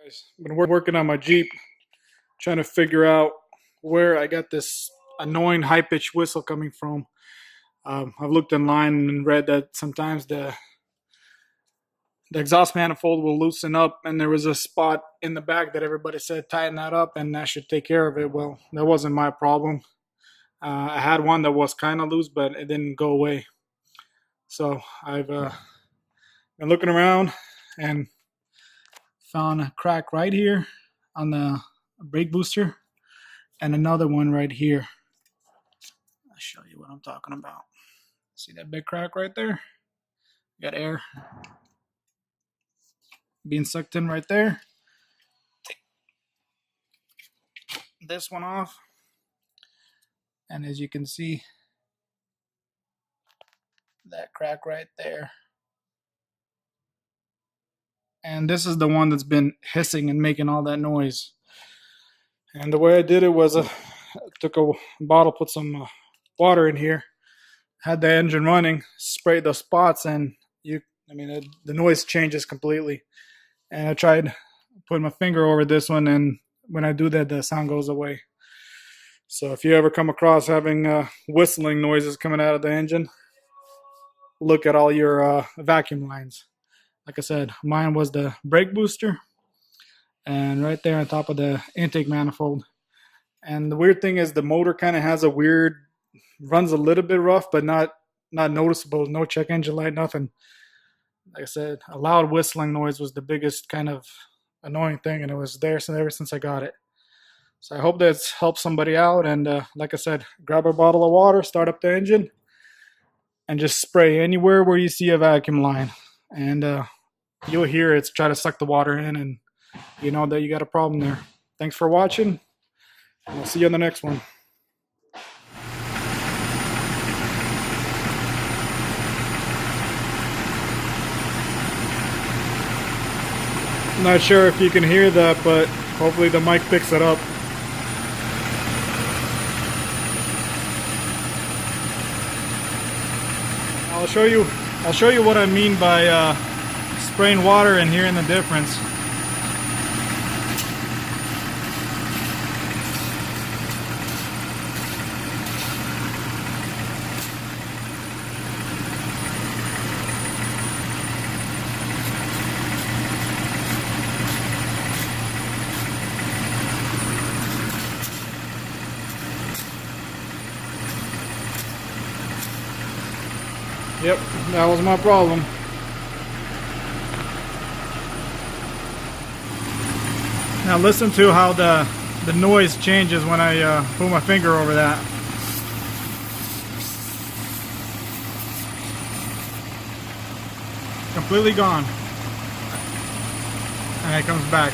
Guys, I've been working on my Jeep, trying to figure out where I got this annoying high pitched whistle coming from. I've looked online and read that sometimes the exhaust manifold will loosen up, and there was a spot in the back that everybody said tighten that up, and that should take care of it. Well, that wasn't my problem. I had one that was kind of loose, but it didn't go away. So I've been looking around and found a crack right here on the brake booster and another one right here. I'll show you what I'm talking about. See that big crack right there? Got air being sucked in right there. Take this one off, and as you can see, that crack right there. And this is the one that's been hissing and making all that noise. And the way I did it was I took a bottle, put some water in here, had the engine running, sprayed those spots, and the noise changes completely. And I tried putting my finger over this one, and when I do that, the sound goes away. So if you ever come across having whistling noises coming out of the engine, look at all your vacuum lines. Like I said, mine was the brake booster, and right there on top of the intake manifold. And the weird thing is the motor kind of has runs a little bit rough, but not noticeable. No check engine light, nothing. Like I said, a loud whistling noise was the biggest kind of annoying thing, and it was there ever since I got it. So I hope that's helped somebody out. And like I said, grab a bottle of water, start up the engine, and just spray anywhere where you see a vacuum line. And you'll hear it try to suck the water in, and you know that you got a problem there. Thanks for watching, and we'll see you on the next one. I'm not sure if you can hear that, but hopefully the mic picks it up. I'll show you what I mean by spraying water and hearing the difference. Yep, that was my problem. Now listen to how the noise changes when I put my finger over that. Completely gone. And it comes back.